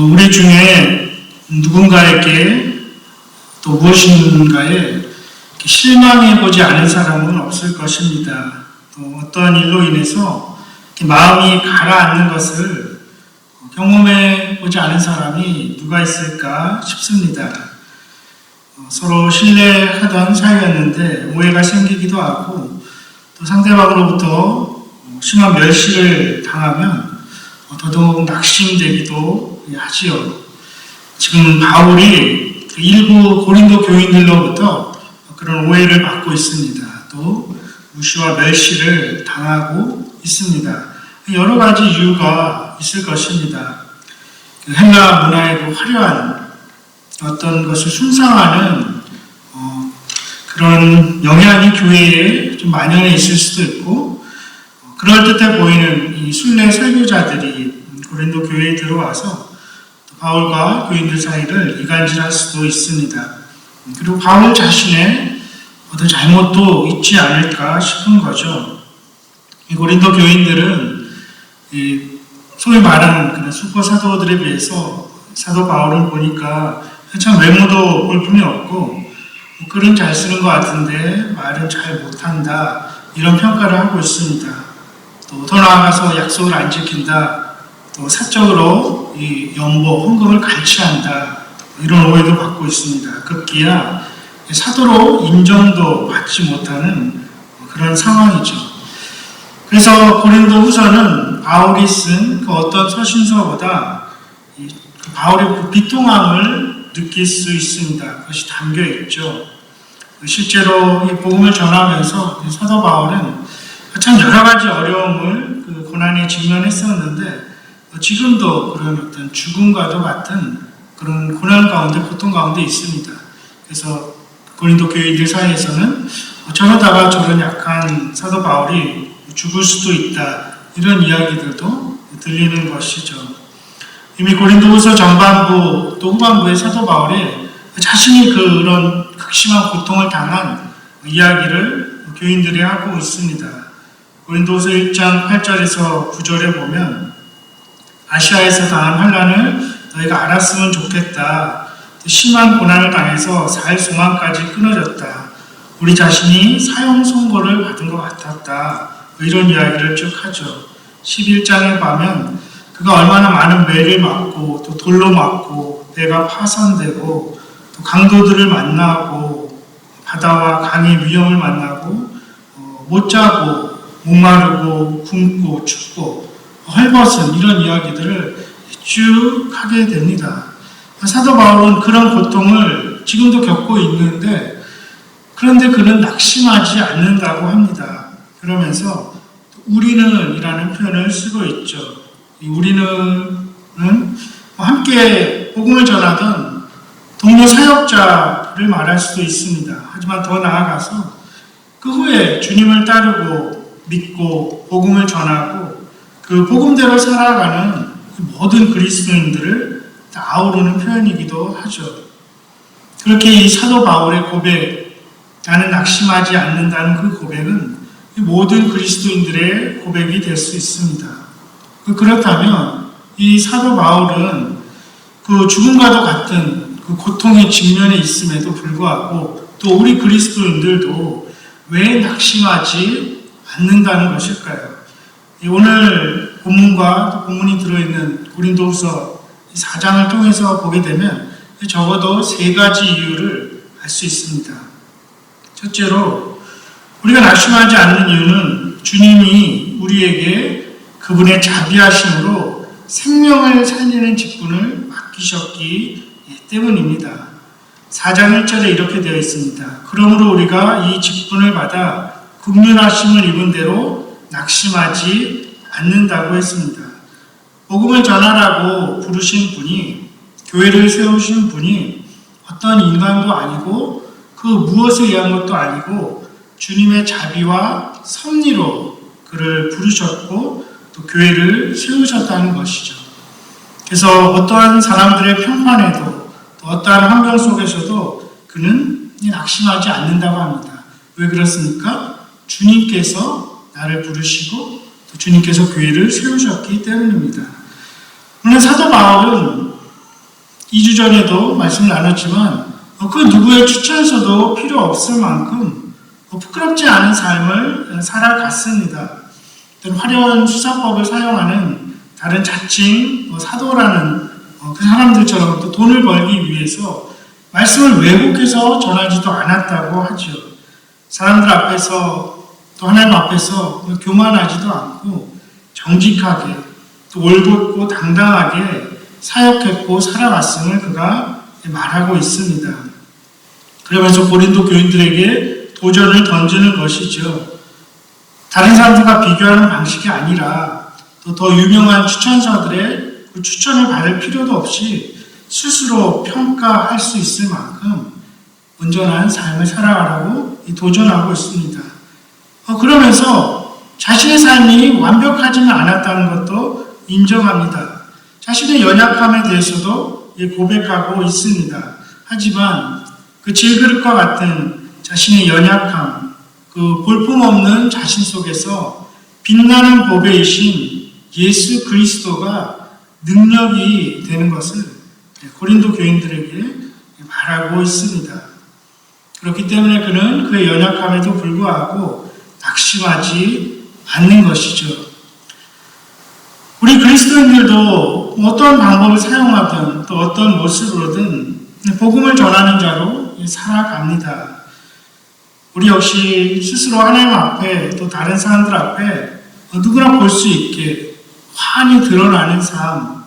우리 중에 누군가에게 또 무엇인가에 실망해보지 않은 사람은 없을 것입니다. 또 어떠한 일로 인해서 마음이 가라앉는 것을 경험해보지 않은 사람이 누가 있을까 싶습니다. 서로 신뢰하던 사이였는데 오해가 생기기도 하고 또 상대방으로부터 심한 멸시를 당하면 더더욱 낙심되기도 하지요. 지금 바울이 일부 고린도 교인들로부터 그런 오해를 받고 있습니다. 또 무시와 멸시를 당하고 있습니다. 여러 가지 이유가 있을 것입니다. 헬라 문화의 화려한 어떤 것을 숭상하는 그런 영향이 교회에 좀 만연해 있을 수도 있고, 그럴듯해 보이는 이 순례 설교자들이 고린도 교회에 들어와서 바울과 교인들 사이를 이간질할 수도 있습니다. 그리고 바울 자신의 어떤 잘못도 있지 않을까 싶은 거죠. 이 고린도 교인들은 소위 말하는 그런 슈퍼 사도들에 비해서 사도 바울을 보니까 참 외모도 볼품이 없고 글은 잘 쓰는 것 같은데 말은 잘 못한다, 이런 평가를 하고 있습니다. 또 더 나아가서 약속을 안 지킨다, 또 사적으로 이 연보, 헌금을 갈취한다, 이런 오해도 받고 있습니다. 급기야 사도로 인정도 받지 못하는 그런 상황이죠. 그래서 고린도 후서는 바울이 쓴 그 어떤 서신서보다 그 바울의 그 비통함을 느낄 수 있습니다. 그것이 담겨 있죠. 실제로 이 복음을 전하면서 사도 바울은 참 여러 가지 어려움을, 그 고난에 직면했었는데 지금도 그런 어떤 죽음과도 같은 그런 고난 가운데, 고통 가운데 있습니다. 그래서 고린도 교인들 사이에서는 저러다가 저런 약한 사도 바울이 죽을 수도 있다, 이런 이야기들도 들리는 것이죠. 이미 고린도후서 전반부 또 후반부의 사도 바울이 자신이 그런 극심한 고통을 당한 이야기를 교인들이 하고 있습니다. 고린도후서 1장 8절에서 9절에 보면 아시아에서 당한 환난을 너희가 알았으면 좋겠다. 심한 고난을 당해서 살 소망까지 끊어졌다. 우리 자신이 사형 선고를 받은 것 같았다. 이런 이야기를 쭉 하죠. 11장에 보면 그가 얼마나 많은 매를 맞고 또 돌로 맞고 배가 파손되고 또 강도들을 만나고 바다와 강의 위험을 만나고 못 자고 목마르고 굶고 춥고 헐벗은 이런 이야기들을 쭉 하게 됩니다. 사도 바울은 그런 고통을 지금도 겪고 있는데, 그런데 그는 낙심하지 않는다고 합니다. 그러면서 우리는 이라는 표현을 쓰고 있죠. 이 우리는 함께 복음을 전하던 동료 사역자를 말할 수도 있습니다. 하지만 더 나아가서 그 후에 주님을 따르고 믿고 복음을 전하고 그 복음대로 살아가는 모든 그리스도인들을 다 아우르는 표현이기도 하죠. 그렇게 이 사도 바울의 고백, 나는 낙심하지 않는다는 그 고백은 모든 그리스도인들의 고백이 될 수 있습니다. 그렇다면 이 사도 바울은 그 죽음과도 같은 그 고통의 직면에 있음에도 불구하고 또 우리 그리스도인들도 왜 낙심하지 않는다는 것일까요? 오늘 본문과 또 본문이 들어있는 고린도후서 4장을 통해서 보게 되면 적어도 세 가지 이유를 알 수 있습니다. 첫째로 우리가 낙심하지 않는 이유는 주님이 우리에게 그분의 자비하심으로 생명을 살리는 직분을 맡기셨기 때문입니다. 4장 1절에 이렇게 되어 있습니다. 그러므로 우리가 이 직분을 받아 국률하심을 입은 대로 낙심하지 않는다고 했습니다. 복음을 전하라고 부르신 분이, 교회를 세우신 분이 어떤 인간도 아니고 그 무엇에 의한 것도 아니고 주님의 자비와 섭리로 그를 부르셨고 또 교회를 세우셨다는 것이죠. 그래서 어떠한 사람들의 평판에도 또 어떠한 환경 속에서도 그는 낙심하지 않는다고 합니다. 왜 그렇습니까? 주님께서 나를 부르시고 또 주님께서 교회를 세우셨기 때문입니다. 물론 사도 바울은 2주 전에도 말씀을 나눴지만 그 누구의 추천서도 필요 없을 만큼 부끄럽지 않은 삶을 살아갔습니다. 화려한 수사법을 사용하는 다른 자칭 사도라는 그 사람들처럼 또 돈을 벌기 위해서 말씀을 왜곡해서 전하지도 않았다고 하죠. 사람들 앞에서 또 하나님 앞에서 교만하지도 않고 정직하게 또 올곧고 당당하게 사역했고 살아갔음을 그가 말하고 있습니다. 그러면서 고린도 교인들에게 도전을 던지는 것이죠. 다른 사람들과 비교하는 방식이 아니라 또 더 유명한 추천서들의 그 추천을 받을 필요도 없이 스스로 평가할 수 있을 만큼 온전한 삶을 살아가라고 도전하고 있습니다. 그러면서 자신의 삶이 완벽하지는 않았다는 것도 인정합니다. 자신의 연약함에 대해서도 고백하고 있습니다. 하지만 그 질그릇과 같은 자신의 연약함, 그 볼품없는 자신 속에서 빛나는 보배이신 예수 그리스도가 능력이 되는 것을 고린도 교인들에게 말하고 있습니다. 그렇기 때문에 그는 그의 연약함에도 불구하고 낙심하지 않는 것이죠. 우리 그리스도인들도 어떤 방법을 사용하든 또 어떤 모습으로든 복음을 전하는 자로 살아갑니다. 우리 역시 스스로 하나님 앞에 또 다른 사람들 앞에 누구나 볼 수 있게 환히 드러나는 삶,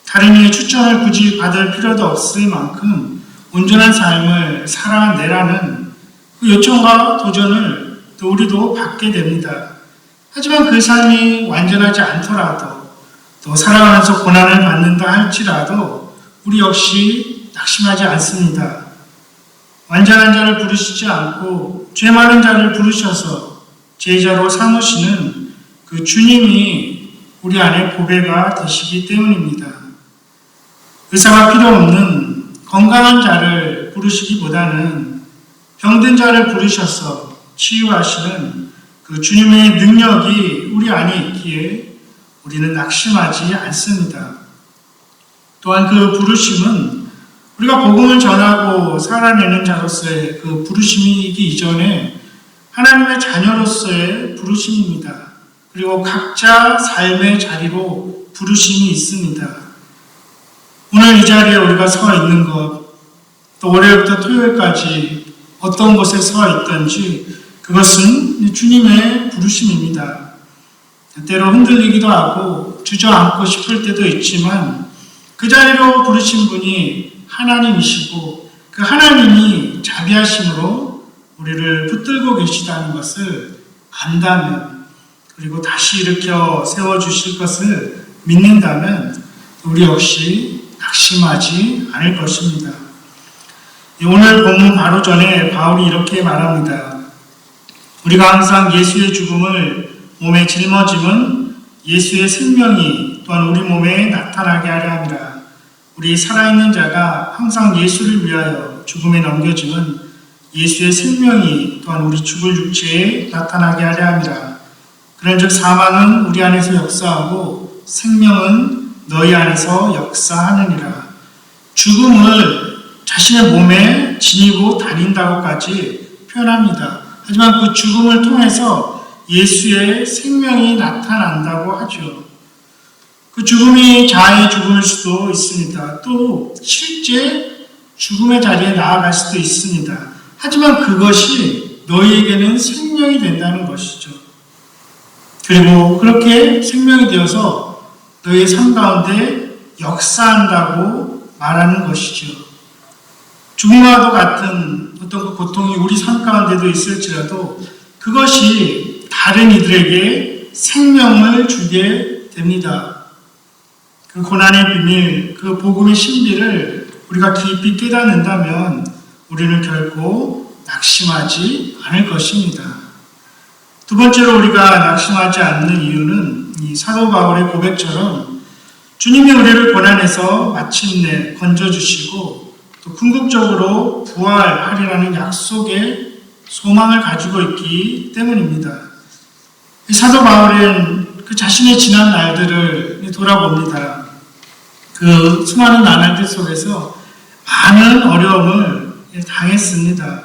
다른 이의 추천을 굳이 받을 필요도 없을 만큼 온전한 삶을 살아내라는 그 요청과 도전을 또 우리도 받게 됩니다. 하지만 그 삶이 완전하지 않더라도 또 살아가면서 고난을 받는다 할지라도 우리 역시 낙심하지 않습니다. 완전한 자를 부르시지 않고 죄 많은 자를 부르셔서 제자로 삼으시는 그 주님이 우리 안에 보배가 되시기 때문입니다. 의사가 필요 없는 건강한 자를 부르시기보다는 병든 자를 부르셔서 치유하시는 그 주님의 능력이 우리 안에 있기에 우리는 낙심하지 않습니다. 또한 그 부르심은 우리가 복음을 전하고 살아내는 자로서의 그 부르심이기 이전에 하나님의 자녀로서의 부르심입니다. 그리고 각자 삶의 자리로 부르심이 있습니다. 오늘 이 자리에 우리가 서 있는 것, 또 월요일부터 토요일까지 어떤 곳에 서 있든지 그것은 주님의 부르심입니다. 때로 흔들리기도 하고 주저앉고 싶을 때도 있지만 그 자리로 부르신 분이 하나님이시고 그 하나님이 자비하심으로 우리를 붙들고 계시다는 것을 안다면 그리고 다시 일으켜 세워주실 것을 믿는다면 우리 역시 낙심하지 않을 것입니다. 오늘 본문 바로 전에 바울이 이렇게 말합니다. 우리가 항상 예수의 죽음을 몸에 짊어짐은 예수의 생명이 또한 우리 몸에 나타나게 하려 함이라. 우리 살아있는 자가 항상 예수를 위하여 죽음에 넘겨짐은 예수의 생명이 또한 우리 죽을 육체에 나타나게 하려 함이라. 그런즉 사망은 우리 안에서 역사하고 생명은 너희 안에서 역사하느니라. 죽음을 자신의 몸에 지니고 다닌다고까지 표현합니다. 하지만 그 죽음을 통해서 예수의 생명이 나타난다고 하죠. 그 죽음이 자아의 죽음일 수도 있습니다. 또 실제 죽음의 자리에 나아갈 수도 있습니다. 하지만 그것이 너희에게는 생명이 된다는 것이죠. 그리고 그렇게 생명이 되어서 너희의 삶 가운데 역사한다고 말하는 것이죠. 죽음과도 같은 어떤 그 고통이 우리 삶 가운데도 있을지라도 그것이 다른 이들에게 생명을 주게 됩니다. 그 고난의 비밀, 그 복음의 신비를 우리가 깊이 깨닫는다면 우리는 결코 낙심하지 않을 것입니다. 두 번째로 우리가 낙심하지 않는 이유는 이 사도 바울의 고백처럼 주님이 우리를 고난에서 마침내 건져주시고 또 궁극적으로 부활하리라는 약속의 소망을 가지고 있기 때문입니다. 사도 바울은 그 자신의 지난 날들을 돌아봅니다. 그 수많은 나날들 속에서 많은 어려움을 당했습니다.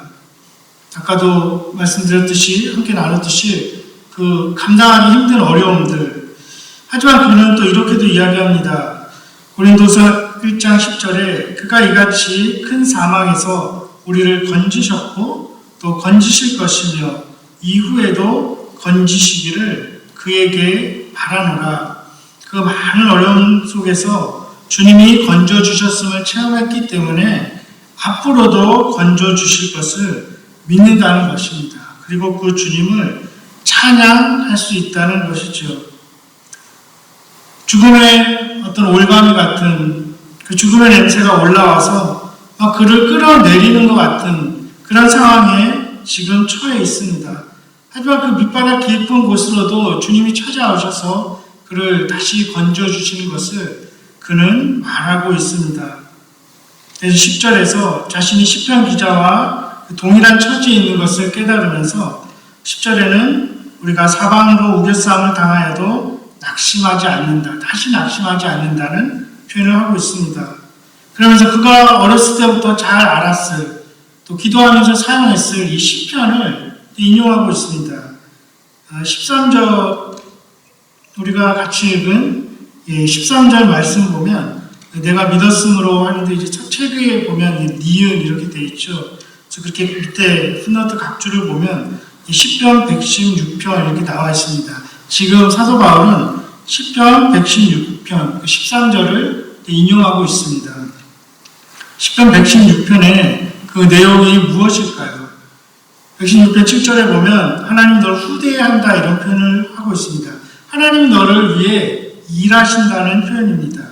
아까도 말씀드렸듯이, 함께 나눴듯이 그 감당하기 힘든 어려움들. 하지만 그는 또 이렇게도 이야기합니다. 고린도서 1장 10절에 그가 이같이 큰 사망에서 우리를 건지셨고 또 건지실 것이며 이후에도 건지시기를 그에게 바라노라. 그 많은 어려움 속에서 주님이 건져주셨음을 체험했기 때문에 앞으로도 건져주실 것을 믿는다는 것입니다. 그리고 그 주님을 찬양할 수 있다는 것이죠. 죽음의 어떤 올가미 같은 그 죽음의 냄새가 올라와서 그를 끌어내리는 것 같은 그런 상황에 지금 처해 있습니다. 하지만 그 밑바닥 깊은 곳으로도 주님이 찾아오셔서 그를 다시 건져주시는 것을 그는 말하고 있습니다. 그래서 10절에서 자신이 시편 기자와 동일한 처지에 있는 것을 깨달으면서 10절에는 우리가 사방으로 우겨싸움을 당하여도 낙심하지 않는다. 다시 낙심하지 않는다는 표현을 하고 있습니다. 그러면서 그가 어렸을 때부터 잘 알았을, 또 기도하면서 사용했을 이 시편을 인용하고 있습니다. 13절 우리가 같이 읽은 13절 말씀 보면 내가 믿었으므로 하는데 이제 첫 책에 보면 니은 이렇게 돼 있죠. 그래서 그렇게 밑에 풋노트 각주를 보면 시편 116편 이렇게 나와 있습니다. 지금 사도 바울은 시편 116편 13절을 인용하고 있습니다. 시편 116편의 그 내용이 무엇일까요? 116편 7절에 보면 하나님 너를 후대한다 이런 표현을 하고 있습니다. 하나님 너를 위해 일하신다는 표현입니다.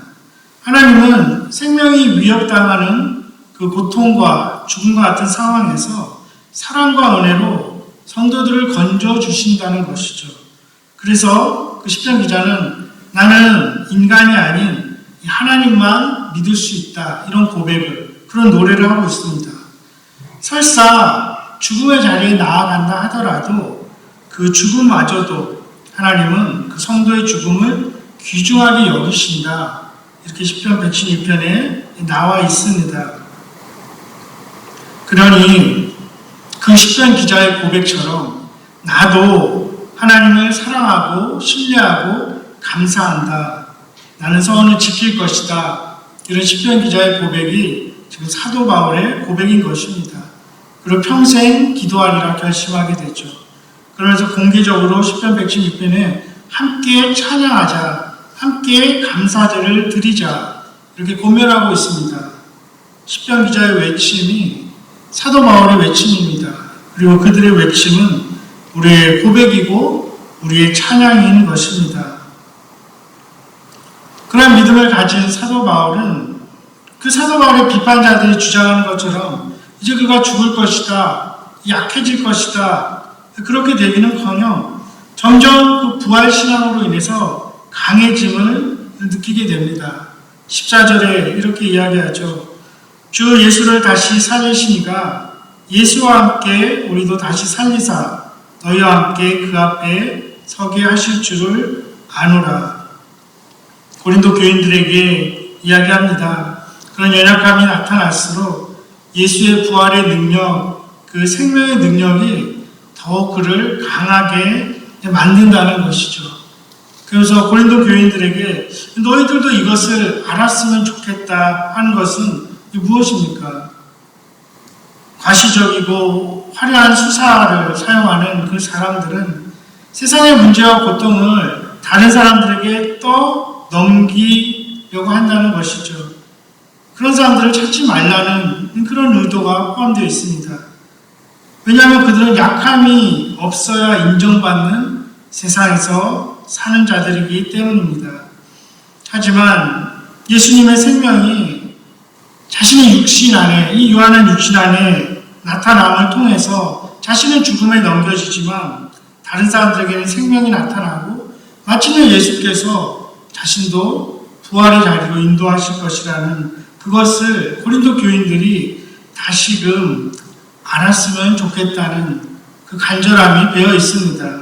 하나님은 생명이 위협당하는 그 고통과 죽음과 같은 상황에서 사랑과 은혜로 성도들을 건져주신다는 것이죠. 그래서 그 시편 기자는 나는 인간이 아닌 하나님만 믿을 수 있다 이런 고백을, 그런 노래를 하고 있습니다. 설사 죽음의 자리에 나아간다 하더라도 그 죽음마저도 하나님은 그 성도의 죽음을 귀중하게 여기신다. 이렇게 시편 116편에 나와 있습니다. 그러니 그 시편 기자의 고백처럼 나도 하나님을 사랑하고 신뢰하고 감사한다. 나는 서원을 지킬 것이다. 이런 시편 기자의 고백이 지금 사도 바울의 고백인 것입니다. 그리고 평생 기도하리라 결심하게 되죠. 그러면서 공개적으로 시편 116편에 함께 찬양하자, 함께 감사제를 드리자 이렇게 고면하고 있습니다. 시편 기자의 외침이 사도 바울의 외침입니다. 그리고 그들의 외침은 우리의 고백이고 우리의 찬양인 것입니다. 그런 믿음을 가진 사도 바울은 그 사도 바울의 비판자들이 주장하는 것처럼 이제 그가 죽을 것이다, 약해질 것이다 그렇게 되기는커녕 점점 그 부활신앙으로 인해서 강해짐을 느끼게 됩니다. 14절에 이렇게 이야기하죠. 주 예수를 다시 살리시니가 예수와 함께 우리도 다시 살리사 너희와 함께 그 앞에 서게 하실 줄을 아노라. 고린도 교인들에게 이야기합니다. 그런 연약함이 나타날수록 예수의 부활의 능력, 그 생명의 능력이 더욱 그를 강하게 만든다는 것이죠. 그래서 고린도 교인들에게 너희들도 이것을 알았으면 좋겠다 하는 것은 무엇입니까? 과시적이고 화려한 수사를 사용하는 그 사람들은 세상의 문제와 고통을 다른 사람들에게 넘기려고 한다는 것이죠. 그런 사람들을 찾지 말라는 그런 의도가 포함되어 있습니다. 왜냐하면 그들은 약함이 없어야 인정받는 세상에서 사는 자들이기 때문입니다. 하지만 예수님의 생명이 자신의 육신 안에, 이 유한한 육신 안에 나타남을 통해서 자신은 죽음에 넘겨지지만 다른 사람들에게는 생명이 나타나고 마침내 예수께서 자신도 부활의 자리로 인도하실 것이라는 그것을 고린도 교인들이 다시금 알았으면 좋겠다는 그 간절함이 배어 있습니다.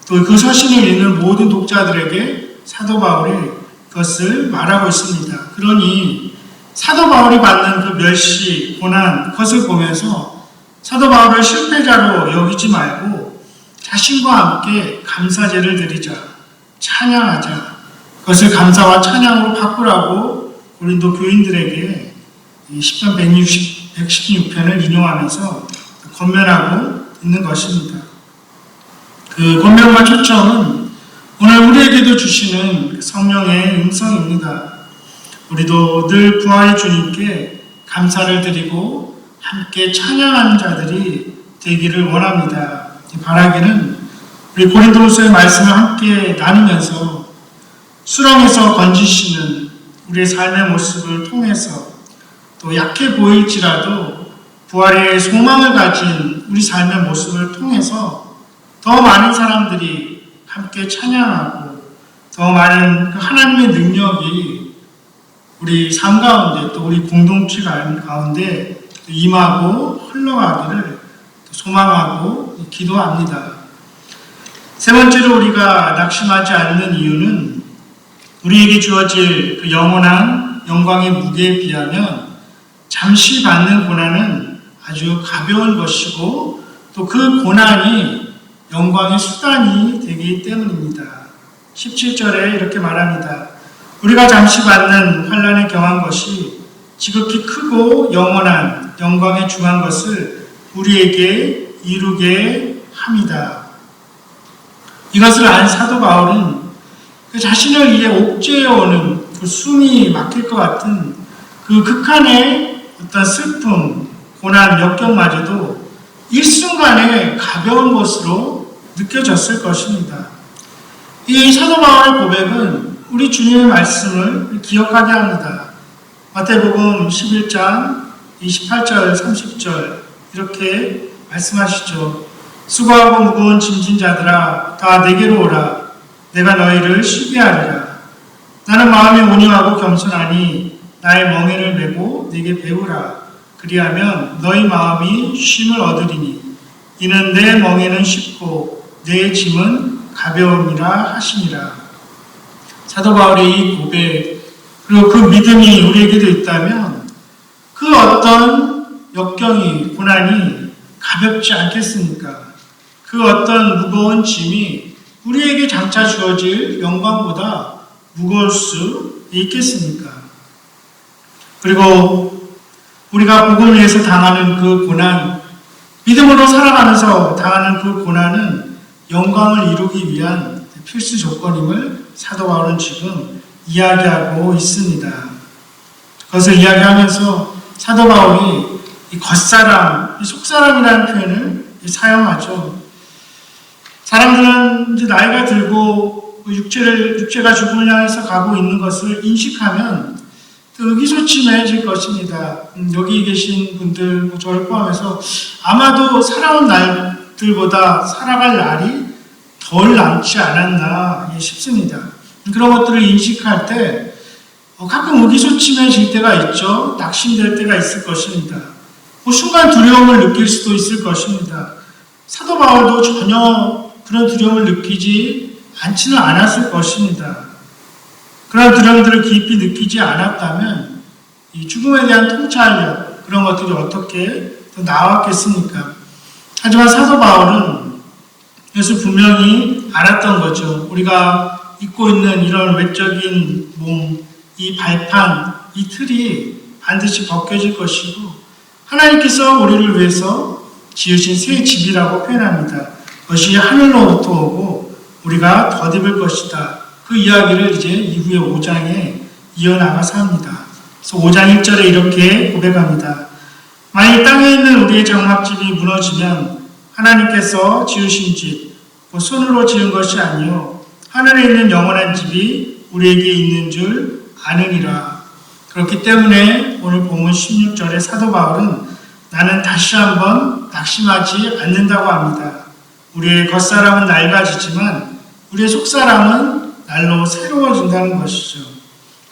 또 그 서신을 읽는 모든 독자들에게 사도 바울이 것을 말하고 있습니다. 그러니 사도 바울이 받는 그 멸시, 고난, 그것을 보면서 사도 바울을 실패자로 여기지 말고 자신과 함께 감사제를 드리자, 찬양하자, 그것을 감사와 찬양으로 바꾸라고 고린도 교인들에게 시편 116편을 인용하면서 권면하고 있는 것입니다. 그 권면과 초청은 오늘 우리에게도 주시는 성령의 음성입니다. 우리도 늘 부활의 주님께 감사를 드리고 함께 찬양하는 자들이 되기를 원합니다. 바라기는 우리 고린도후서의 말씀을 함께 나누면서 수렁에서 건지시는 우리의 삶의 모습을 통해서 또 약해 보일지라도 부활의 소망을 가진 우리 삶의 모습을 통해서 더 많은 사람들이 함께 찬양하고 더 많은 하나님의 능력이 우리 삶 가운데 또 우리 공동체 가운데 임하고 흘러가기를 소망하고 기도합니다. 세 번째로 우리가 낙심하지 않는 이유는 우리에게 주어질 그 영원한 영광의 무게에 비하면 잠시 받는 고난은 아주 가벼운 것이고 또 그 고난이 영광의 수단이 되기 때문입니다. 17절에 이렇게 말합니다. 우리가 잠시 받는 환난에 경한 것이 지극히 크고 영원한 영광에 중한 것을 우리에게 이루게 합니다. 이것을 안 사도 바울은 그 자신을 이제 옥죄어오는 그 숨이 막힐 것 같은 그 극한의 어떤 슬픔, 고난, 역경마저도 일순간에 가벼운 것으로 느껴졌을 것입니다. 이 사도 바울의 고백은 우리 주님의 말씀을 기억하게 합니다. 마태복음 11장 28절 30절 이렇게 말씀하시죠. 수고하고 무거운 짐진 자들아 다 내게로 오라. 내가 너희를 쉬게 하리라. 나는 마음이 온유하고 겸손하니 나의 멍에를 메고 내게 배우라. 그리하면 너희 마음이 쉼을 얻으리니 이는 내 멍에는 쉽고 내 짐은 가벼움이라 하시니라. 사도 바울의 이 고백 그리고 그 믿음이 우리에게도 있다면 그 어떤 역경이 고난이 가볍지 않겠습니까? 그 어떤 무거운 짐이 우리에게 장차 주어질 영광보다 무거울 수 있겠습니까? 그리고 우리가 복음을 위해서 당하는 그 고난, 믿음으로 살아가면서 당하는 그 고난은 영광을 이루기 위한 필수 조건임을 사도 바울은 지금 이야기하고 있습니다. 그것을 이야기하면서 사도 바울이 이 겉사람, 이 속사람이라는 표현을 사용하죠. 사람들은 이제 나이가 들고 육체가 죽음을 향해서 가고 있는 것을 인식하면 의기소침해질 것입니다. 여기 계신 분들, 저를 포함해서 아마도 살아온 날들보다 살아갈 날이 덜 남지 않았나 싶습니다. 그런 것들을 인식할 때 가끔 의기소침해질 때가 있죠. 낙심될 때가 있을 것입니다. 순간 두려움을 느낄 수도 있을 것입니다. 사도 바울도 전혀 그런 두려움을 느끼지 않지는 않았을 것입니다. 그런 두려움들을 깊이 느끼지 않았다면 이 죽음에 대한 통찰력 그런 것들이 어떻게 더 나왔겠습니까? 하지만 사도 바울은 이것을 분명히 알았던 거죠. 우리가 입고 있는 이런 외적인 몸, 이 발판, 이 틀이 반드시 벗겨질 것이고 하나님께서 우리를 위해서 지으신 새 집이라고 표현합니다. 그것이 하늘로부터 오고 우리가 덧입을 것이다. 그 이야기를 이제 이후에 5장에 이어나가서 합니다. 그래서 5장 1절에 이렇게 고백합니다. 만일 땅에 있는 우리의 장막집이 무너지면 하나님께서 지으신 집, 손으로 지은 것이 아니요 하늘에 있는 영원한 집이 우리에게 있는 줄 아느니라. 그렇기 때문에 오늘 본문 16절에 사도 바울은 나는 다시 한번 낙심하지 않는다고 합니다. 우리의 겉사람은 낡아지지만 우리의 속사람은 날로 새로워진다는 것이죠.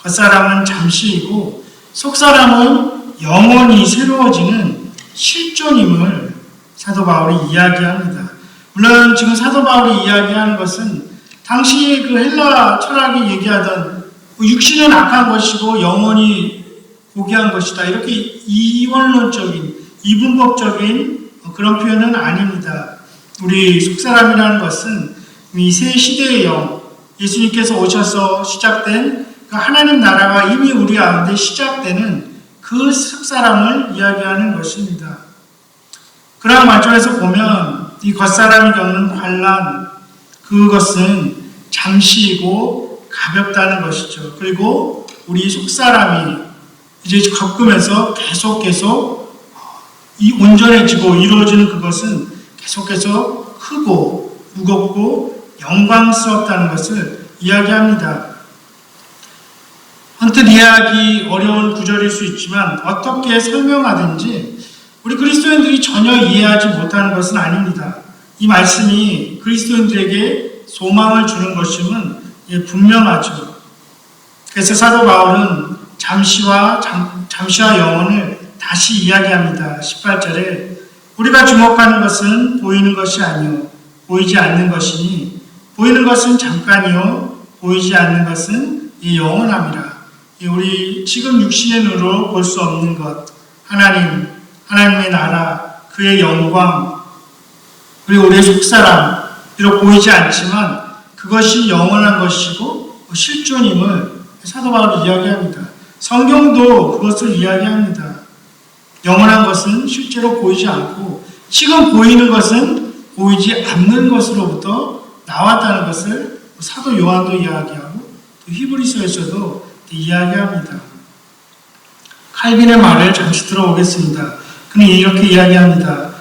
겉사람은 잠시이고 속사람은 영원히 새로워지는 실존임을 사도 바울이 이야기합니다. 물론 지금 사도 바울이 이야기하는 것은 당시 그 헬라 철학이 얘기하던 육신은 악한 것이고 영혼이 고귀한 것이다. 이렇게 이원론적인, 이분법적인 그런 표현은 아닙니다. 우리 속사람이라는 것은 이 새 시대의 영, 예수님께서 오셔서 시작된 그 하나님 나라가 이미 우리 가운데 시작되는 그 속사람을 이야기하는 것입니다. 그러한 관점에서 보면 이 겉사람이 겪는 환난, 그것은 잠시이고 가볍다는 것이죠. 그리고 우리 속사람이 이제 겪으면서 계속 이 온전해지고 이루어지는 그것은 계속해서 크고 무겁고 영광스럽다는 것을 이야기합니다. 언뜻 이해하기 어려운 구절일 수 있지만 어떻게 설명하든지 우리 그리스도인들이 전혀 이해하지 못하는 것은 아닙니다. 이 말씀이 그리스도인들에게 소망을 주는 것임은 분명하죠. 그래서 사도 바울은 잠시와 영혼을 다시 이야기합니다. 18절에 우리가 주목하는 것은 보이는 것이 아니요 보이지 않는 것이니 보이는 것은 잠깐이요 보이지 않는 것은 영원함이라. 우리 지금 육신의 눈으로 볼 수 없는 것, 하나님의 나라, 그의 영광, 그리고 우리의 속사람, 비록 보이지 않지만 그것이 영원한 것이고 실존임을 사도 바울이 이야기합니다. 성경도 그것을 이야기합니다. 영원한 것은 실제로 보이지 않고 지금 보이는 것은 보이지 않는 것으로부터 나왔다는 것을 사도 요한도 이야기하고 히브리서에서도 이야기합니다. 칼빈의 말을 잠시 들어보겠습니다. 그는 이렇게 이야기합니다.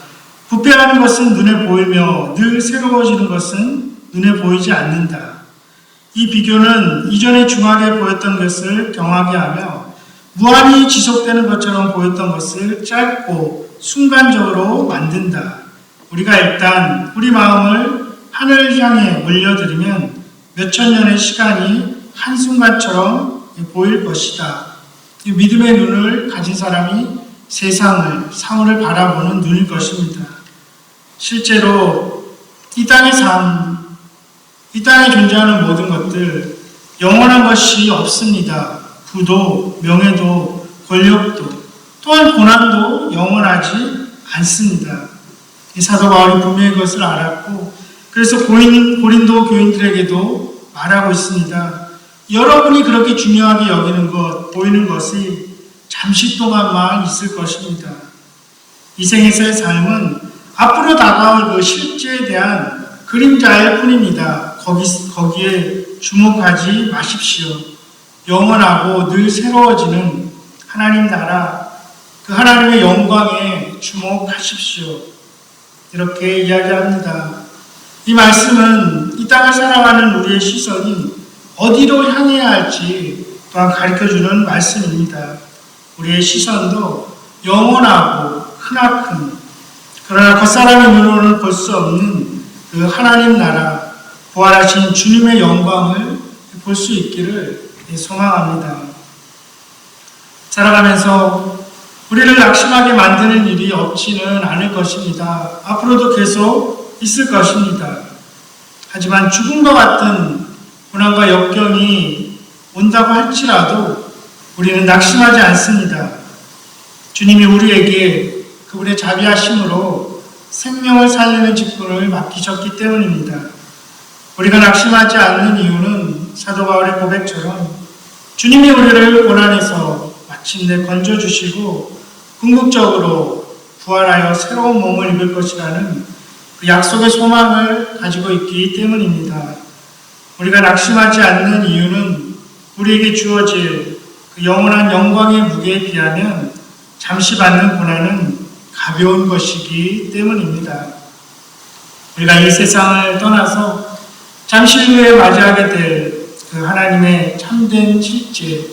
부패하는 것은 눈에 보이며 늘 새로워지는 것은 눈에 보이지 않는다. 이 비교는 이전에 중하게 보였던 것을 경하게 하며 무한히 지속되는 것처럼 보였던 것을 짧고 순간적으로 만든다. 우리가 일단 우리 마음을 하늘을 향해 올려드리면 몇천 년의 시간이 한순간처럼 보일 것이다. 이 믿음의 눈을 가진 사람이 사물을 바라보는 눈일 것입니다. 실제로 이 땅의 삶, 이 땅에 존재하는 모든 것들 영원한 것이 없습니다. 부도, 명예도, 권력도, 또한 고난도 영원하지 않습니다. 이 사도 바울이 분명히 그것을 알았고 그래서 고린도 교인들에게도 말하고 있습니다. 여러분이 그렇게 중요하게 여기는 것, 보이는 것이 잠시 동안만 있을 것입니다. 이 생에서의 삶은 앞으로 다가올 그 실제에 대한 그림자일 뿐입니다. 거기에 주목하지 마십시오. 영원하고 늘 새로워지는 하나님 나라, 그 하나님의 영광에 주목하십시오. 이렇게 이야기합니다. 이 말씀은 이 땅을 살아가는 우리의 시선이 어디로 향해야 할지 또한 가르쳐주는 말씀입니다. 우리의 시선도 영원하고 크나큰 그러나 겉사람의 눈으로는 볼 수 없는 그 하나님 나라, 부활하신 주님의 영광을 볼 수 있기를 소망합니다. 살아가면서 우리를 낙심하게 만드는 일이 없지는 않을 것입니다. 앞으로도 계속 있을 것입니다. 하지만 죽음과 같은 고난과 역경이 온다고 할지라도 우리는 낙심하지 않습니다. 주님이 우리에게 그분의 자비하심으로 생명을 살리는 직분을 맡기셨기 때문입니다. 우리가 낙심하지 않는 이유는 사도 바울의 고백처럼 주님이 우리를 고난에서 마침내 건져주시고 궁극적으로 부활하여 새로운 몸을 입을 것이라는 그 약속의 소망을 가지고 있기 때문입니다. 우리가 낙심하지 않는 이유는 우리에게 주어질 그 영원한 영광의 무게에 비하면 잠시 받는 고난은 가벼운 것이기 때문입니다. 우리가 이 세상을 떠나서 잠시 후에 맞이하게 될 그 하나님의 참된 실제,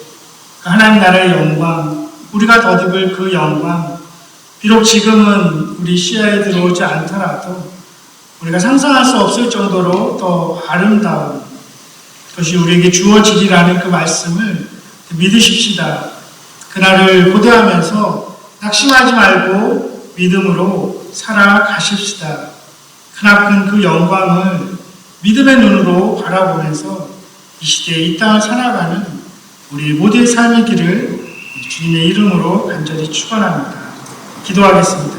그 하나님 나라의 영광, 우리가 덧입을 그 영광, 비록 지금은 우리 시야에 들어오지 않더라도 우리가 상상할 수 없을 정도로 더 아름다운 것이 우리에게 주어지리라는 그 말씀을 믿으십시다. 그날을 고대하면서 낙심하지 말고 믿음으로 살아가십시다. 크나큰 그 영광을 믿음의 눈으로 바라보면서 이 시대에 이 땅을 살아가는 우리 모두의 삶이기를 주님의 이름으로 간절히 축원합니다. 기도하겠습니다.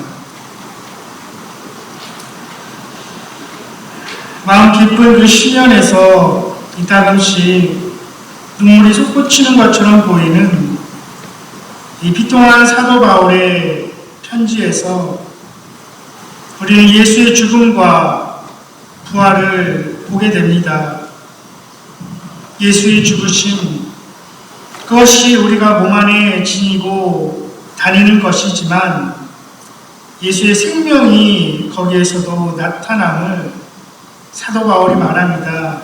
마음 깊은 그 시면에서 이따금씩 눈물이 솟구치는 것처럼 보이는 이 비통한 사도 바울의 편지에서 우리는 예수의 죽음과 부활을 보게 됩니다. 예수의 죽으심, 그것이 우리가 몸 안에 지니고 다니는 것이지만 예수의 생명이 거기에서도 나타남을 사도 바울이 말합니다.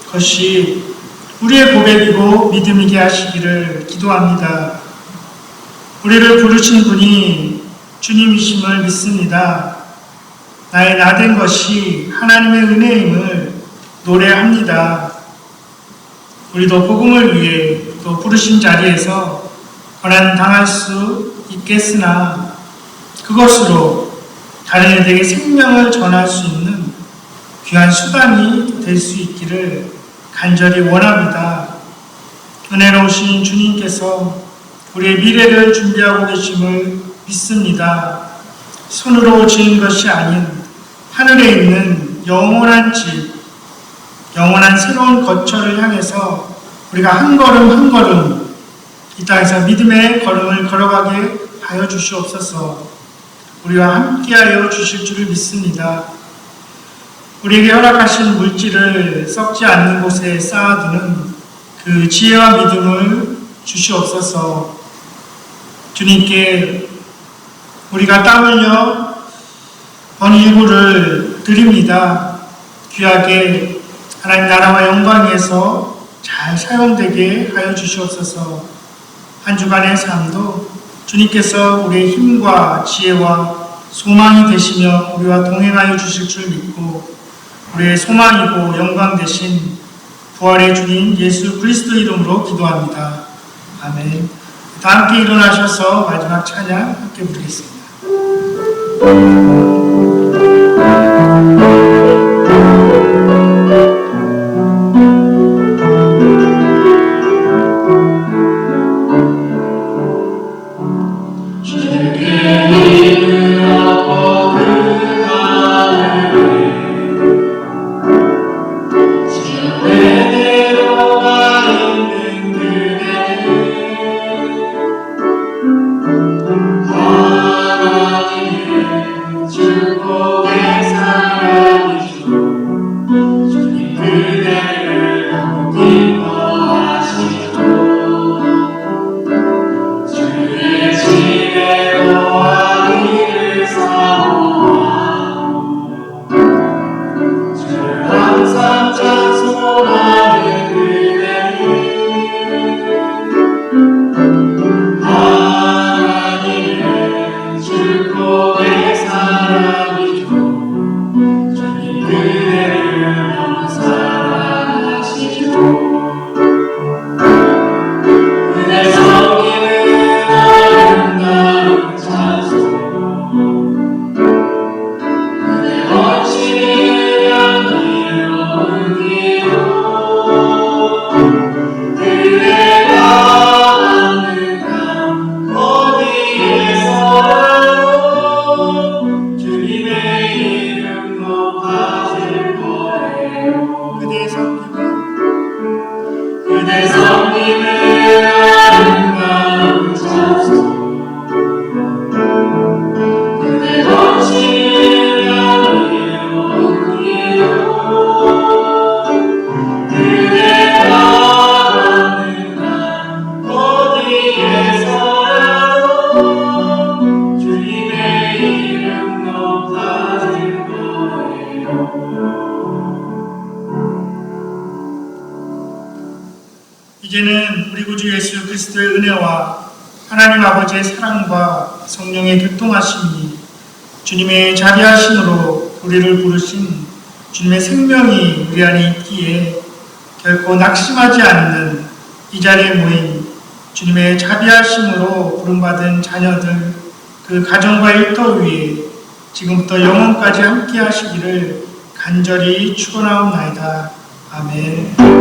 그것이 우리의 고백이고 믿음이게 하시기를 기도합니다. 우리를 부르신 분이 주님이심을 믿습니다. 나의 나된 것이 하나님의 은혜임을 노래합니다. 우리도 복음을 위해 또 부르신 자리에서 고난당할 수 있겠으나 그것으로 다른 이들에게 생명을 전할 수 있는 귀한 수단이 될 수 있기를 간절히 원합니다. 은혜로우신 주님께서 우리의 미래를 준비하고 계심을 믿습니다. 손으로 지은 것이 아닌 하늘에 있는 영원한 집, 영원한 새로운 거처를 향해서 우리가 한 걸음 한 걸음 이 땅에서 믿음의 걸음을 걸어가게 하여 주시옵소서. 우리와 함께하여 주실 줄을 믿습니다. 우리에게 허락하신 물질을 썩지 않는 곳에 쌓아두는 그 지혜와 믿음을 주시옵소서. 주님께 우리가 땀 흘려 번 일부를 드립니다. 귀하게 하나님 나라와 영광 위에서 잘 사용되게 하여 주시옵소서. 한 주간의 삶도 주님께서 우리의 힘과 지혜와 소망이 되시며 우리와 동행하여 주실 줄 믿고 우리의 소망이고 영광 되신 부활의 주님 예수 그리스도 이름으로 기도합니다. 아멘. 다 함께 일어나셔서 마지막 찬양 함께 부르겠습니다. 이제는 우리 구주 예수 그리스도의 은혜와 하나님 아버지의 사랑과 성령의 교통하심이 주님의 자비하심으로 우리를 부르신 주님의 생명이 우리 안에 있기에 결코 낙심하지 않는 이 자리에 모인 주님의 자비하심으로 부름받은 자녀들, 그 가정과 일터 위에 지금부터 영원까지 함께 하시기를 간절히 축원하옵나이다. 아멘.